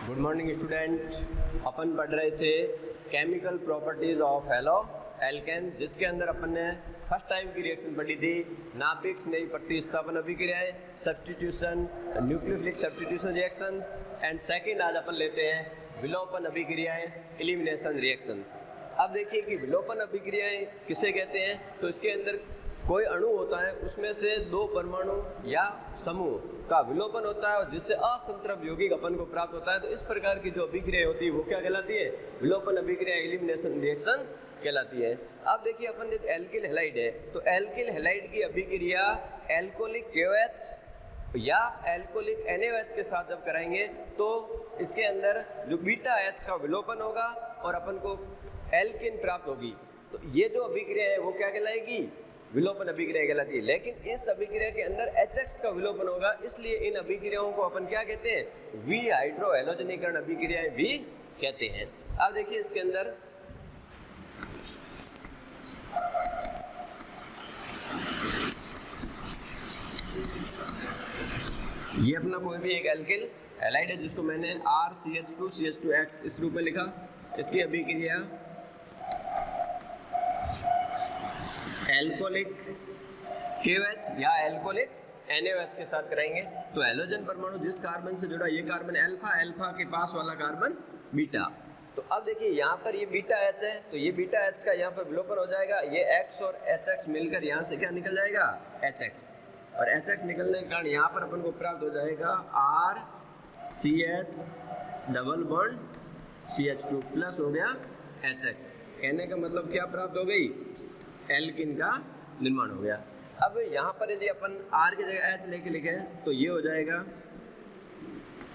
Good morning student. अपन पढ़ रहे थे chemical properties of halo alkane, जिसके अंदर अपन ने फर्स्ट टाइम की रिएक्शन पढ़ी थी नाभिक स्नेही प्रतिस्थापन अभिक्रियाएं, substitution, nucleophilic substitution reactions and second आज अपन लेते हैं विलोपन अभिक्रियाएं, एलिमिनेशन रिएक्शंस। अब देखिए कि विलोपन अभिक्रियाएं किसे कहते हैं, तो इसके अंदर कोई अणु होता है, उसमें से दो परमाणु या समूह का विलोपन होता है और जिससे असंतृप्त यौगिक अपन को प्राप्त होता है। तो इस प्रकार की जो अभिक्रिया होती है वो क्या कहलाती है? विलोपन अभिक्रिया, एलिमिनेशन रिएक्शन कहलाती है। अब देखिए अपन जब एल्किल हैलाइड है तो एल्किल हैलाइड की अभिक्रिया एल्कोहलिक KOH या एल्कोहलिक NaOH के साथ जब कराएंगे तो इसके अंदर जो बीटा H का विलोपन होगा और अपन को एल्किन प्राप्त होगी। तो ये जो अभिक्रिया है वो क्या कहलाएगी? विलोपन अभिक्रिया कहलाती है। लेकिन इस अभिक्रिया के अंदर HX का विलोपन होगा, इसलिए इन अभिक्रियाओं को अपन क्या कहते हैं? वी हाइड्रो हैलोजनीकरण अभिक्रियाएं भी कहते हैं। अब देखिए इसके अंदर ये अपना कोई भी एक एल्किल हैलाइड है जिसको मैंने RCH2CH2X इस रूप में लिखा। इसकी अभिक्रिया एल्कोहलिक KOH या एल्कोहलिक NaOH के साथ कराएंगे। तो हैलोजन परमाणु जिस कार्बन से जुड़ा, ये कार्बन अल्फा, अल्फा के पास वाला कार्बन बीटा। तो अब देखिए यहाँ पर ये बीटा H है, तो ये बीटा H का यहाँ पर विलोपन हो जाएगा। ये X और HX मिलकर यहाँ से क्या निकल जाएगा? HX। और HX निकलने के कारण यहाँ पर अपन को प्राप्त हो जाएगा RCH double bond CH2 plus हो गया HX। कहने का मतलब क्या प्राप्त हो गई? एल्किन का निर्माण हो गया। अब यहाँ पर यदि अपन R की जगह H लेके लिखें तो ये हो जाएगा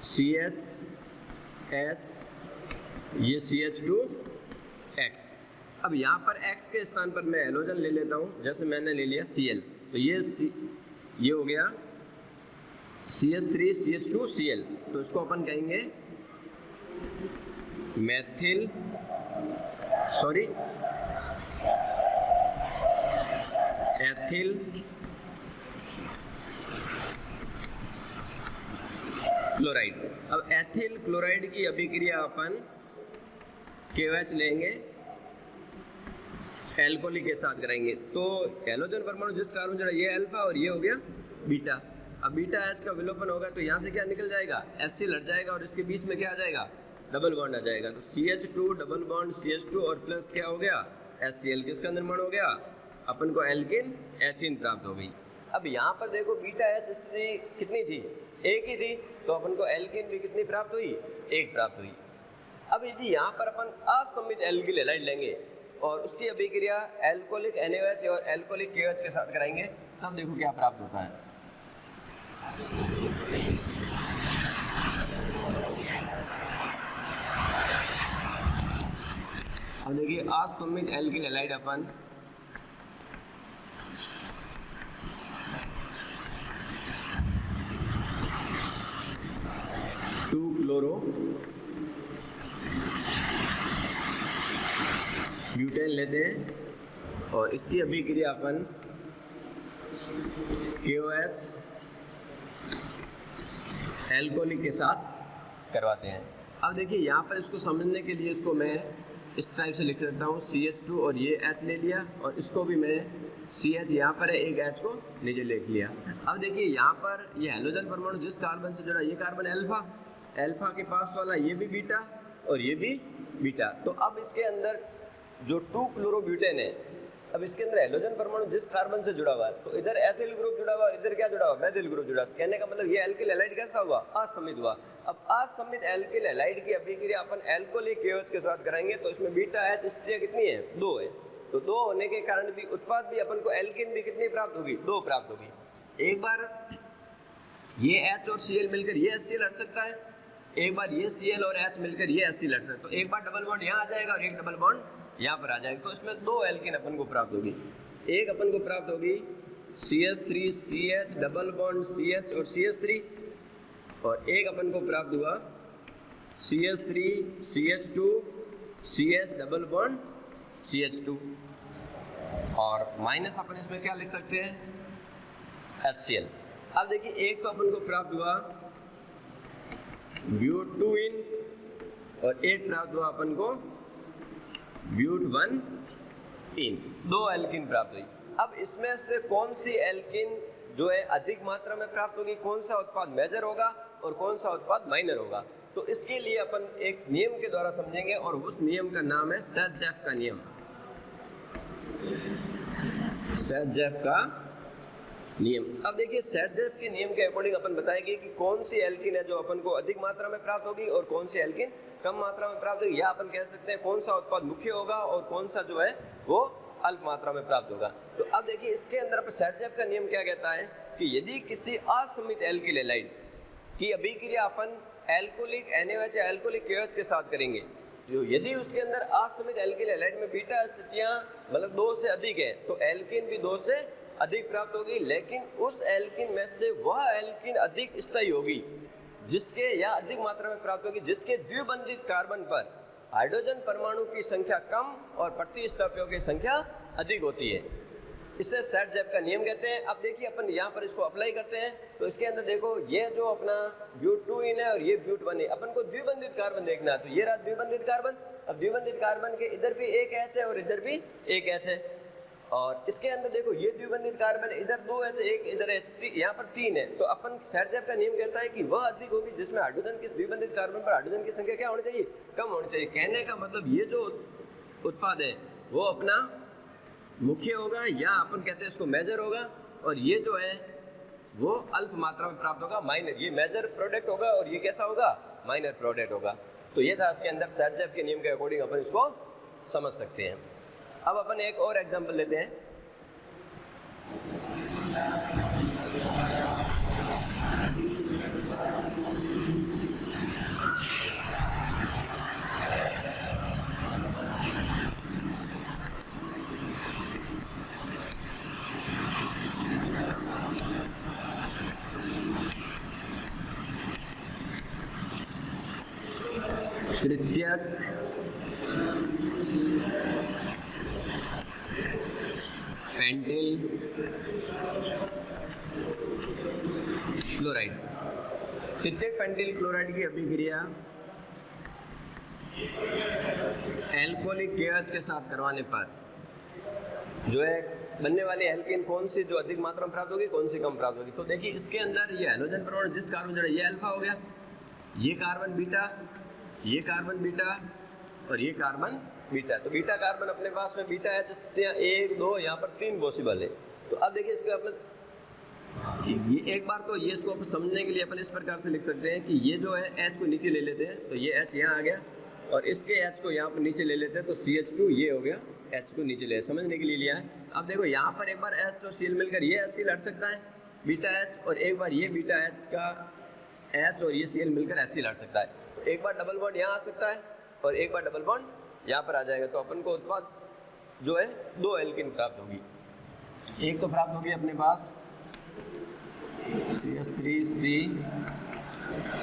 CH, ये CH2X। अब यहाँ पर X के स्थान पर मैं हैलोजन ले लेता हूँ, जैसे मैंने ले लिया Cl, तो ये हो गया CH3CH2Cl। तो इसको अपन कहेंगे एथिल क्लोराइड। अब एथिल क्लोराइड की अभिक्रिया अपन KOH लेंगे, एल्कोहलिक के साथ कराएंगे। तो हैलोजन परमाणु जिस कार्बन जुड़ा, ये अल्फा और ये हो गया बीटा। अब बीटा H का विलोपन होगा तो यहाँ से क्या निकल जाएगा? HCl हट जाएगा और इसके बीच में क्या आ जाएगा? डबल बॉन्ड आ जाएगा। तो CH2 डबल बॉन्ड CH2 और प्लस क्या हो गया? HCl। किसका निर्माण हो गया? अपन को एल्किन एथीन प्राप्त हो गई। अब यहाँ पर देखो बीटा H स्थिति कितनी थी? एक ही थी, तो अपन को एल्किन भी कितनी प्राप्त हुई? एक प्राप्त हुई। अब यदि यहाँ पर अपन असममित एल्किल हैलाइड लेंगे और उसकी अभिक्रिया एल्कोहलिक NaOH और एल्कोहलिक KOH के साथ कराएंगे, तब देखो क्या प्राप्त होता है। अब देखिए असममित एल्किल हैलाइड अपन क्लोरो ब्यूटेन लेते हैं और इसकी अभिक्रिया अपन KOH एल्कोहलिक के साथ करवाते हैं। अब देखिए यहाँ पर इसको समझने के लिए इसको मैं इस टाइप से लिख सकता हूँ, CH2 और ये H ले लिया और इसको भी मैं CH यहाँ पर है, एक H को नीचे लिख लिया। अब देखिए यहाँ पर ये हैलोजन परमाणु जिस कार्बन से जुड़ा, ये कार्बन अल्फा, अल्फा के पास वाला ये भी बीटा और ये भी बीटा। तो अब इसके अंदर जो 2-क्लोरोब्यूटेन है, अब इसके अंदर हैलोजन परमाणु जिस कार्बन से जुड़ा हुआ है, तो इधर एथिल ग्रुप जुड़ा हुआ और इधर क्या जुड़ा हुआ? मेथिल ग्रुप जुड़ा। कहने का मतलब ये एल्किल हैलाइड कैसा हुआ? असममित हुआ। अब असममित एल्किल हैलाइड की अभिक्रिया अपन एल्कोहलिक KOH के साथ कराएंगे तो इसमें बीटा H स्थितियां कितनी है? 2 है। तो 2 होने के कारण भी उत्पाद भी अपन को एल्किन भी कितनी प्राप्त होगी? 2 प्राप्त होगी। एक बार ये H और Cl मिलकर ये HCl हट सकता है, एक बार ये Cl और H मिलकर ये HCl हट सकता है। तो एक बार डबल बॉन्ड यहाँ आ जाएगा और एक डबल बॉन्ड यहाँ पर आ जाएगा। तो इसमें 2 एल्किन अपन को प्राप्त होगी। एक अपन को प्राप्त होगी CH3CH डबल बॉन्ड CH और CH3, और एक अपन को प्राप्त हुआ CH3CH2 CH double bond CH2। और माइनस अपन इसमें क्या लिख सकते हैं? HCl। अब देखिए एक तो अपन को प्राप्त हुआ ब्यूट 2 इन और एक प्राप्त हुआ अपन को ब्यूट 1 इन, 2 एल्किन प्राप्त हुई। अब इसमें से कौन सी एल्किन जो है अधिक मात्रा में प्राप्त होगी, कौन सा उत्पाद मेजर होगा और कौन सा उत्पाद माइनर होगा, तो इसके लिए अपन एक नियम के द्वारा समझेंगे और उस नियम का नाम है सेट-जेफ का नियम। सेट-जेफ का नियम। अब देखिए सेट-जेफ के नियम के अकॉर्डिंग अपन बताएंगे कि कौन सी एल्किन है जो अपन को अधिक मात्रा में प्राप्त होगी और कौन सी एल्किन कम मात्रा में प्राप्त होगी, या अपन कह सकते हैं कौन सा उत्पाद मुख्य होगा और कौन सा जो है वो अल्प मात्रा में प्राप्त होगा। तो अब देखिए इसके अंदर अपन सेट-जेफ का नियम क्या कहता है कि यदि किसी असमित एल्किल हैलाइड की अभिक्रिया अपन एल्कोहलिक NaOH या एल्कोहलिक KOH के साथ करेंगे, जो यदि उसके अंदर असमित एल्किल हैलाइड में बीटा स्थितियां मतलब 2 से अधिक है तो एल्किन भी 2 से अधिक प्राप्त होगी, लेकिन उस एल्किन में से वह एल्किन अधिक स्थायी होगी जिसके या अधिक मात्रा में प्राप्त होगी जिसके द्विबंधित कार्बन पर हाइड्रोजन परमाणु की संख्या कम और प्रतिस्थापियों की संख्या अधिक होती है। इसे सेट-जेफ का नियम कहते हैं। अब देखिए अपन यहाँ पर इसको अप्लाई करते हैं तो इसके अंदर देखो ये जो अपना ब्यूट 2 इन है और ये ब्यूट 1 है, अपन को द्विबंधित कार्बन देखना है, तो ये रहा द्विबंधित कार्बन। अब द्विबंधित कार्बन के इधर भी एक H है और इधर भी एक H है, और इसके अंदर देखो ये द्विबंधित कार्बन इधर 2 H एक इधर H, यहाँ पर 3 है। तो अपन सेट-जेफ का नियम कहता है कि वह अधिक होगी जिसमें हाइड्रोजन की द्विबंधित कार्बन पर हाइड्रोजन की संख्या क्या होनी चाहिए, कम होनी चाहिए। कहने का मतलब ये जो उत्पाद है वो अपना मुख्य होगा या अपन कहते हैं इसको मेजर होगा, और ये जो है वो अल्प मात्रा में प्राप्त होगा माइनर। ये मेजर प्रोडक्ट होगा और ये कैसा होगा, माइनर प्रोडक्ट होगा। तो ये था इसके अंदर सेट-जेफ के नियम के अकॉर्डिंग अपन इसको समझ सकते हैं। अब अपन एक और एग्जांपल लेते हैं। तृतीयक पेंटिल क्लोराइड। तृतीयक पेंटिल क्लोराइड की अभिक्रिया एल्कोहलिक KOH के साथ करवाने पर जो है बनने वाली एल्किन कौन सी जो अधिक मात्रा में प्राप्त होगी, कौन सी कम प्राप्त होगी। तो देखिए इसके अंदर ये हाइड्रोजन परमाणु जिस कार्बन जोड़ा ये अल्फा हो गया, ये कार्बन बीटा, ये कार्बन बीटा और ये कार्बन बीटा। तो बीटा कार्बन अपने पास में बीटा H स्थितियां 1 2 यहाँ पर 3 पॉसिबल है। तो अब देखिए इसको अपन ये एक बार तो ये इसको अपन समझने के लिए अपन इस प्रकार से लिख सकते हैं कि ये जो है H को नीचे ले लेते हैं, तो ये H यहाँ आ गया और इसके H को यहाँ पर नीचे ले लेते हैं, तो CH2 ये हो गया, H को नीचे ले समझने के लिए लिया है। अब देखो यहाँ पर एक बार H और Cl मिलकर ये HCl हट सकता है बीटा H, और एक बार ये बीटा H का H और ये Cl मिलकर HCl हट सकता है। एक बार डबल बॉन्ड यहाँ आ सकता है और एक बार डबल बॉन्ड यहाँ पर आ जाएगा, तो अपन को उत्पाद जो है 2 एल्किन प्राप्त होगी। एक तो प्राप्त होगी अपने पास CH3C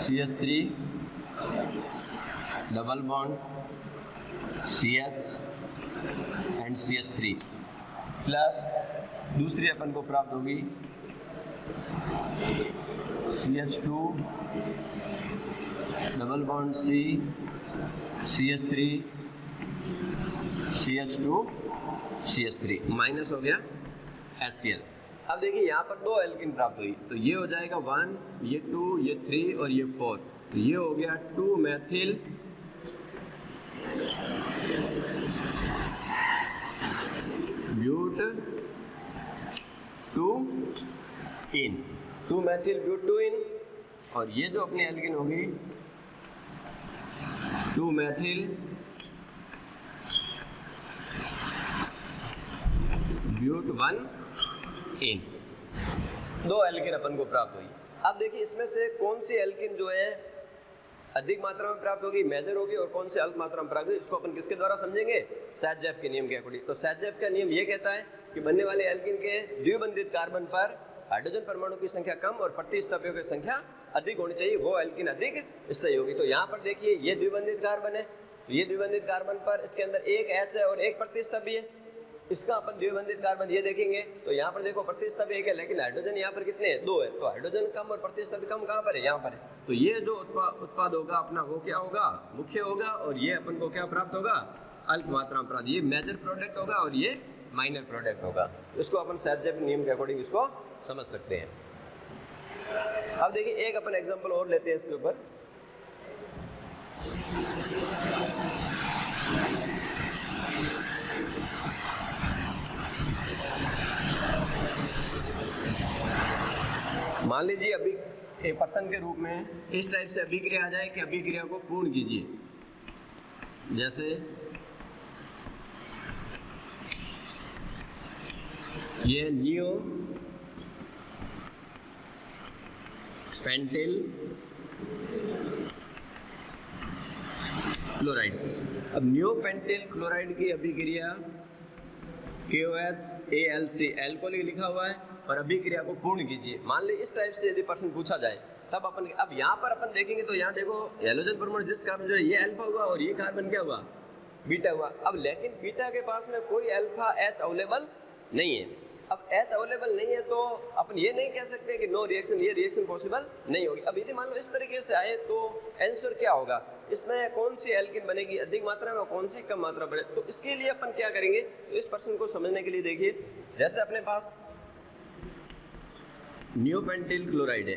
CH3 double bond CH and CH3 plus दूसरी अपन को प्राप्त होगी CH2 double bond C CH3 CH2 CH3 minus हो गया HCl। अब देखिए यहाँ पर 2 एल्किन प्राप्त हुई, तो ये हो जाएगा 1, ये 2, ये 3 और ये 4, तो ये हो गया 2 मेथिल ब्यूट 2 इन, 2 मेथिल ब्यूट 2 इन, और ये जो अपनी एल्किन होगी 2 मेथिल ब्यूट 1 इन, 2 एल्किन अपन को प्राप्त हुई। अब देखिए इसमें से कौन सी एल्किन जो है अधिक मात्रा में प्राप्त होगी, मेजर होगी, और कौन से अल्प मात्रा में प्राप्त होगी, इसको अपन किसके द्वारा समझेंगे, सेट-जेफ के नियम के अकॉर्डिंग। तो सेट-जेफ का नियम ये कहता है कि बनने वाले एल्किन के द्विबंधित कार्बन पर हाइड्रोजन परमाणु की संख्या कम और प्रतिस्थापियों की संख्या अधिक होनी चाहिए, वो एल्किन अधिक स्थायी होगी। तो यहाँ पर देखिए ये द्विबंधित कार्बन है, ये द्विबंधित कार्बन पर इसके अंदर एक H है और एक प्रतिस्थापी है। इसका अपन द्विबंधित कार्बन ये देखेंगे तो यहाँ पर देखो प्रतिस्थापी एक है, लेकिन हाइड्रोजन यहाँ पर कितने हैं, 2 है, तो हाइड्रोजन कम और प्रतिस्थापी कम कहाँ पर है, यहाँ पर है। तो ये जो उत्पाद होगा अपना वो क्या होगा, मुख्य होगा, और ये अपन को क्या प्राप्त होगा, अल्प मात्रा में प्राप्त। ये मेजर प्रोडक्ट होगा और ये माइनर प्रोडक्ट होगा। इसको अपन सर्जेप नियम के अकॉर्डिंग इसको समझ सकते हैं। अब देखिए एक अपन एग्जांपल और लेते हैं इसके ऊपर। मान लीजिए अभी एक पर्सन के रूप में इस टाइप से अभिक्रिया आ जाए कि अभिक्रिया को पूर्ण कीजिए। जैसे ये नियो पेंटिल क्लोराइड। अब नियो पेंटिल क्लोराइड की अभिक्रिया KOH ALC एल्कोहलिक लिखा हुआ है और अभिक्रिया को पूर्ण कीजिए। मान ली इस टाइप से यदि प्रश्न पूछा जाए तब अपन, अब यहाँ पर अपन देखेंगे तो यहाँ देखो हैलोजन परमाणु जिस कार्बन जो है ये अल्फा हुआ और ये कार्बन क्या हुआ, बीटा हुआ। अब लेकिन बीटा के पास में कोई अल्फा H अवेलेबल नहीं है। अब H अवेलेबल नहीं है तो अपन ये नहीं कह सकते कि नो रिएक्शन, ये रिएक्शन पॉसिबल नहीं होगी। अब यदि मान लो इस तरीके से आए तो आंसर क्या होगा, इसमें कौन सी एल्किन बनेगी अधिक मात्रा में और कौन सी कम मात्रा बने। तो इसके लिए अपन क्या करेंगे, तो इस प्रश्न को समझने के लिए देखिए, जैसे अपने पास नियोपेंटिल क्लोराइड है।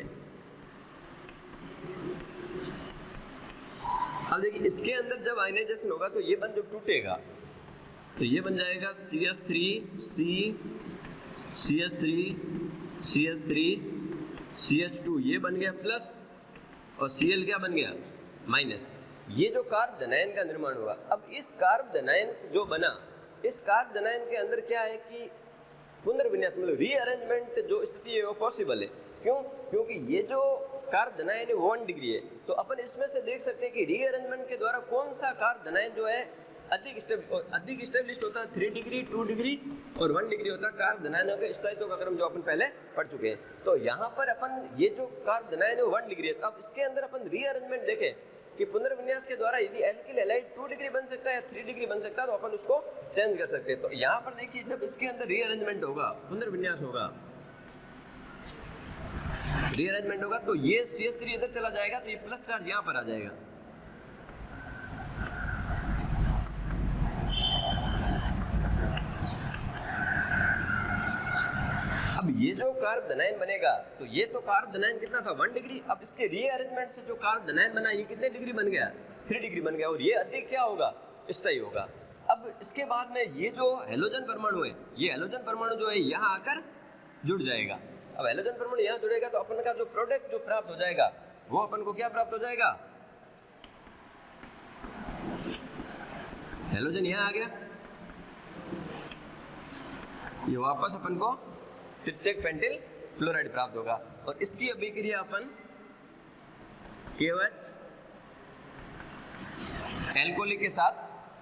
अब देखिए इसके अंदर जब आयनाइजेशन होगा तो ये बन जो टूटेगा तो ये बन जाएगा CH3 ये बन गया प्लस और Cl क्या बन गया माइनस। ये जो कार्ब धनायन का निर्माण हुआ। अब इस कार्ब धनायन जो बना, इस कार्ब धनायन के अंदर क्या है कि पुनर्विन्यास मतलब रीअरेंजमेंट जो स्थिति है वो पॉसिबल है। क्यों? क्योंकि ये जो कार्ब धनायन है 1 डिग्री है, तो अपन इसमें से देख सकते हैं कि रीअरेंजमेंट के द्वारा कौन सा कार्ब धनायन जो है अधिक स्टेब्लिश्ड होता है। 3 डिग्री 2 डिग्री और 1 डिग्री होता है कार्ब धनायनों के स्थायित्व का क्रम जो अपन पहले पढ़ चुके हैं। तो यहाँ पर अपन ये जो कार्ब धनायन है 1 डिग्री है। अब इसके अंदर अपन रीअरेंजमेंट देखें कि पुनर्विन्यास के द्वारा यदि एल्किल हैलाइड 2 डिग्री बन सकता है या 3 डिग्री बन सकता है तो अपन उसको चेंज कर सकते हैं। तो यहाँ पर देखिए जब इसके अंदर रीअरेंजमेंट होगा, पुनर्विन्यास होगा, रीअरेंजमेंट होगा तो ये CH3 इधर चला जाएगा तो ये प्लस चार्ज यहाँ पर आ जाएगा। अब ये जो कार्ब धनायन बनेगा तो ये तो कार्ब धनायन कितना था 1 डिग्री। अब इसके रीअरेंजमेंट से जो कार्ब धनायन बना ये कितने डिग्री बन गया 3 डिग्री बन गया और ये अधिक क्या होगा स्थायी होगा। अब इसके बाद में ये जो हैलोजन परमाणु है, ये हैलोजन परमाणु जो है यहाँ आकर जुड़ जाएगा। अब हैलोजन परमाणु यहाँ जुड़ेगा तो अपन का जो प्रोडक्ट जो प्राप्त हो जाएगा वो अपन को क्या प्राप्त हो जाएगा, हैलोजन यहाँ आ गया, ये वापस अपन को तृतीयक पेंटिल क्लोराइड प्राप्त होगा और इसकी अभिक्रिया अपन KOH एल्कोहलिक के साथ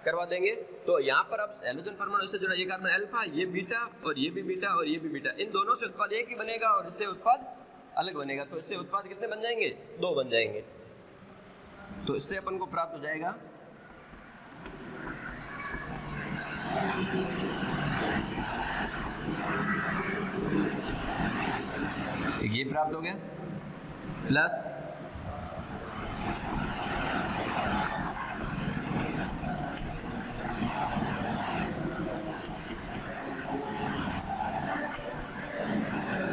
करवा देंगे। तो यहाँ पर अब हैलोजन परमाणु से जुड़ा ये कार्बन अल्फा, ये बीटा और ये भी बीटा और ये भी बीटा, इन दोनों से उत्पाद एक ही बनेगा और इससे उत्पाद अलग बनेगा। तो इससे उत्पाद कितने बन जाएंगे, 2 बन जाएंगे। तो इससे अपन को प्राप्त हो जाएगा ये प्राप्त हो गया प्लस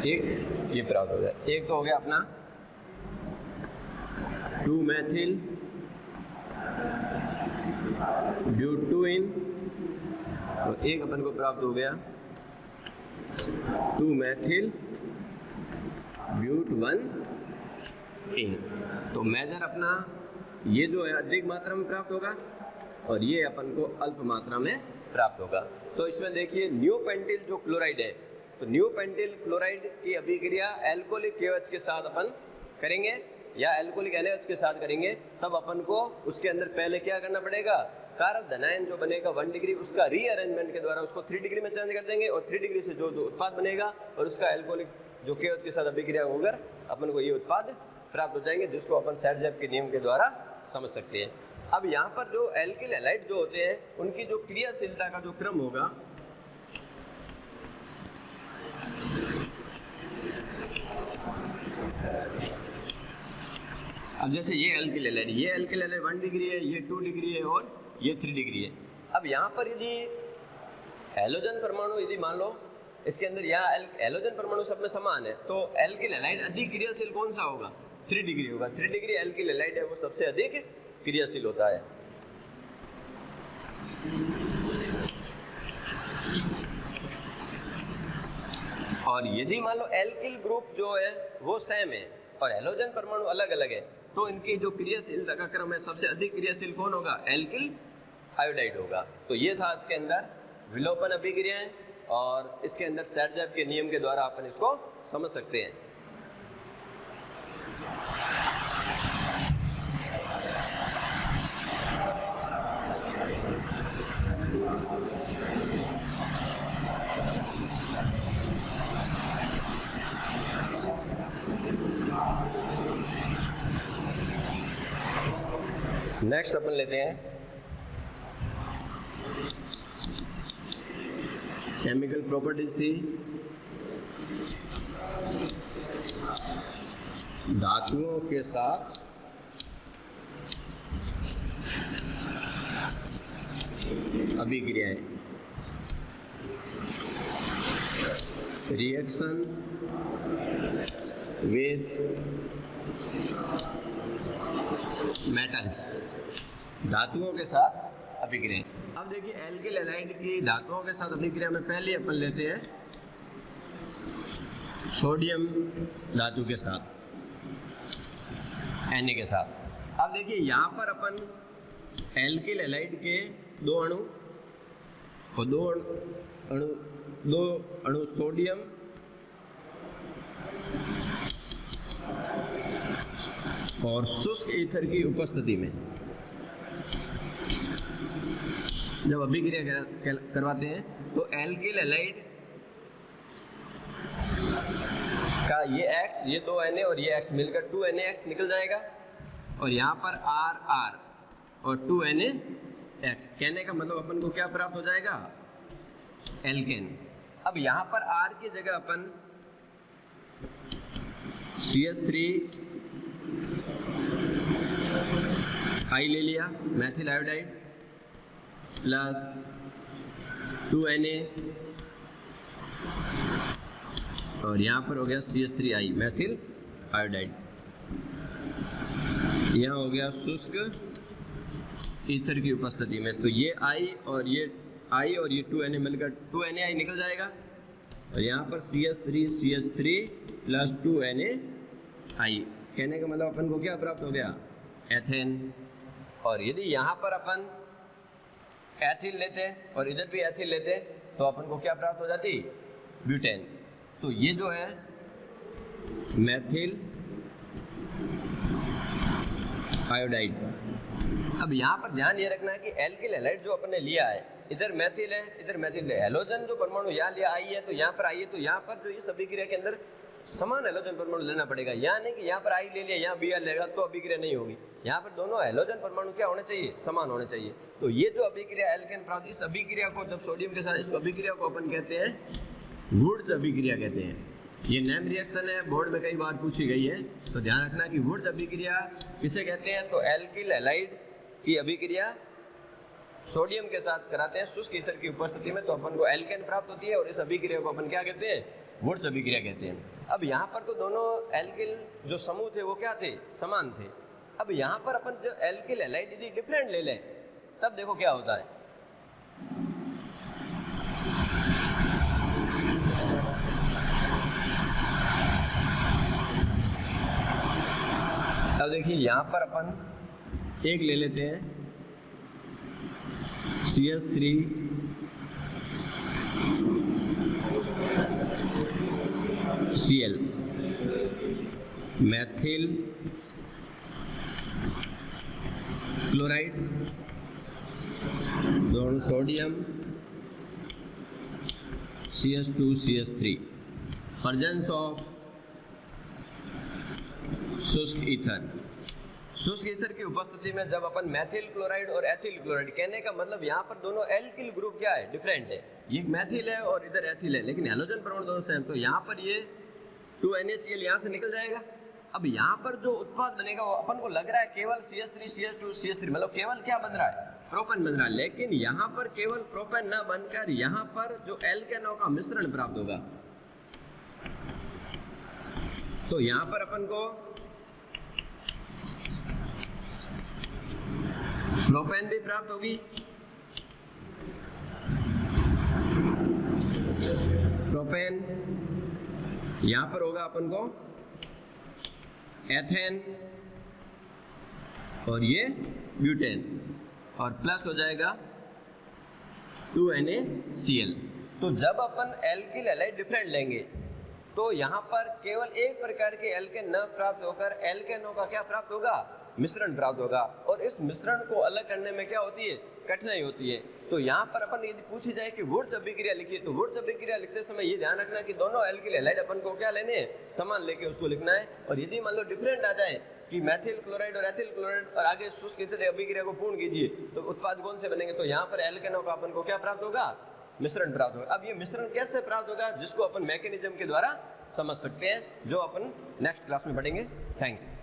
एक ये प्राप्त हो गया। एक तो हो गया अपना 2-मेथिल ब्यूटूइन और एक अपन को प्राप्त हो गया 2-मेथिल ब्यूट 1 इन। तो मेजर अपना ये जो है अधिक मात्रा में प्राप्त होगा और ये अपन को अल्प मात्रा में प्राप्त होगा। तो इसमें देखिए नियोपेंटिल जो क्लोराइड है तो नियोपेंटिल क्लोराइड की अभिक्रिया एल्कोहलिक KOH के साथ अपन करेंगे या एल्कोहलिक NaOH के साथ करेंगे, तब अपन को उसके अंदर पहले क्या करना पड़ेगा, कार्ब धनायन जो बनेगा 1 डिग्री उसका रीअरेंजमेंट के द्वारा उसको 3 डिग्री में चेंज कर देंगे और 3 डिग्री से जो उत्पाद बनेगा और उसका एल्कोहलिक जो KOH के साथ अभिक्रिया होकर अपन को ये उत्पाद प्राप्त हो जाएंगे, जिसको अपन सर्जेप के नियम के द्वारा समझ सकते हैं। अब यहाँ पर जो एल्किल हैलाइड जो होते हैं उनकी जो क्रियाशीलता का जो क्रम होगा अब जैसे ये एल्किल हैलाइड, ये एल्किल हैलाइड 1 डिग्री है, ये 2 डिग्री है और ये 3 डिग्री है। अब यहाँ पर यदि हैलोजन परमाणु यदि मान लो इसके अंदर यहाँ हैलोजन परमाणु सब में समान है, तो एल्किल हैलाइड अधिक क्रियाशील कौन सा होगा? 3 डिग्री होगा। 3 डिग्री एल्किल हैलाइड है, वो सबसे अधिक क्रियाशील होता है। और यदि मान लो एल्किल ग्रुप जो है वो सेम है और हैलोजन परमाणु अलग अलग है, तो इनकी जो क्रियाशीलता का क्रम है सबसे अधिक क्रियाशील कौन होगा? एल्किल आयोडाइड होगा। तो ये था इसके अंदर विलोपन अभिक्रियाएं, और इसके अंदर सैडजैप के नियम के द्वारा अपन इसको समझ सकते हैं। नेक्स्ट अपन लेते हैं केमिकल प्रॉपर्टीज थी धातुओं के साथ अभिक्रियाएं, रिएक्शन विथ मेटल्स, धातुओं के साथ अभिक्रिया। अब देखिए एल्किल हैलाइड की धातुओं के साथ अभिक्रिया में पहले अपन लेते हैं सोडियम धातु के साथ, Na के साथ। अब देखिए यहाँ पर अपन एल्किल हैलाइड के दो अणु और दो अणु सोडियम और शुष्क ईथर की उपस्थिति में जब अभिक्रिया करवाते हैं तो एल्किल हैलाइड का ये X, ये 2 Na और ये X मिलकर 2NaX निकल जाएगा, और यहाँ पर R और 2NaX। कहने का मतलब अपन को क्या प्राप्त हो जाएगा? एल्केन। अब यहाँ पर R की जगह अपन CH3 I ले लिया, मैथिल आयोडाइड प्लस 2Na, और यहाँ पर हो गया CH3I मैथिल आयोडाइड। यहाँ हो गया शुष्क ईथर की उपस्थिति में, तो ये I और ये 2Na मिलकर 2NaI निकल जाएगा, और यहाँ पर CH3 प्लस 2NaI। कहने का मतलब अपन को क्या प्राप्त हो गया? एथेन। और यदि यहाँ पर अपन एथिल लेते और इधर भी एथिल लेते तो अपन को क्या प्राप्त हो जाती? ब्यूटेन। तो ये जो है मैथिल आयोडाइड। अब यहाँ पर ध्यान ये रखना है कि एल्किल हैलाइड जो अपन ने लिया है, इधर मैथिल है, इधर मैथिल है। हैलोजन जो परमाणु यहाँ लिया आई है, तो यहाँ पर आई है, तो यहाँ पर जो इस अभिक्रिया के अंदर समान हैलोजन परमाणु लेना पड़ेगा। यहाँ नहीं कि यहाँ पर आई ले लिया, यहाँ Br लेगा तो अभिक्रिया नहीं होगी। यहाँ पर दोनों हैलोजन परमाणु क्या होने चाहिए? समान होने चाहिए। तो ये जो अभिक्रिया एल्केन प्राप्त, इस अभिक्रिया को जब सोडियम के साथ, इस अभिक्रिया को अपन कहते हैं वुड्स अभिक्रिया कहते हैं। ये नेम रिएक्शन है, बोर्ड में कई बार पूछी गई है, तो ध्यान रखना कि वुड्स अभिक्रिया किसे कहते हैं? तो एल्किल हैलाइड की अभिक्रिया सोडियम के साथ कराते हैं शुष्क ईथर की उपस्थिति में, तो अपन को एल्केन प्राप्त होती है, और इस अभिक्रिया को अपन क्या कहते हैं? वुड्स अभिक्रिया कहते हैं। अब यहाँ पर तो दोनों एल्किल जो समूह थे वो क्या थे? समान थे। अब यहाँ पर अपन जो एल्किल हैलाइड यदि डिफरेंट ले लें, तब देखो क्या होता है। अब देखिए यहाँ पर अपन एक ले लेते हैं CH3 Cl मैथिल क्लोराइड, दोनों sodium CH2 CH3, presence of शुष्क ईथर। शुष्क ईथर की उपस्थिति में जब अपन मैथिल क्लोराइड और एथिल क्लोराइड, कहने का मतलब यहाँ पर दोनों एल्किल ग्रुप क्या है, डिफरेंट है, ये मैथिल है और इधर एथिल है, लेकिन हैलोजन परमाणु दोनों सेम। तो यहाँ पर ये 2NaCl यहाँ से निकल जाएगा। अब यहाँ पर जो उत्पाद बनेगा वो अपन को लग रहा है केवल CH3 CH2 CH3, मतलब केवल क्या बन रहा है, प्रोपेन बन रहा है, लेकिन यहाँ पर केवल प्रोपेन ना बनकर यहाँ पर जो एल्केनों का मिश्रण प्राप्त होगा। तो यहाँ पर अपन को प्रोपेन भी प्राप्त होगी, प्रोपेन, यहाँ पर होगा अपन को एथेन और ये ब्यूटेन, और प्लस हो जाएगा 2NaCl। तो जब अपन एल्किल हैलाइड डिफरेंट लेंगे तो यहाँ पर केवल एक प्रकार के एल्केन न प्राप्त होकर एल्केनों का क्या प्राप्त होगा, मिश्रण प्राप्त होगा, और इस मिश्रण को अलग करने में क्या होती है, कठिनाई होती है। तो यहाँ पर अपन यदि पूछी जाए कि वुर्त्ज अभिक्रिया लिखिए, तो वुर्त्ज अभिक्रिया लिखते समय ये ध्यान रखना कि दोनों एल्किल हैलाइड अपन को क्या लेने हैं, समान लेके उसको लिखना है। और यदि मान लो डिफरेंट आ जाए कि मैथिल क्लोराइड और एथिल क्लोराइड और आगे शुष्क ईथर अभिक्रिया को पूर्ण कीजिए तो उत्पाद कौन से बनेंगे, तो यहाँ पर एल्केनों का अपन को क्या प्राप्त होगा, मिश्रण प्राप्त होगा। अब ये मिश्रण कैसे प्राप्त होगा, जिसको अपन मैकेनिज्म के द्वारा समझ सकते हैं, जो अपन नेक्स्ट क्लास में पढ़ेंगे। थैंक्स।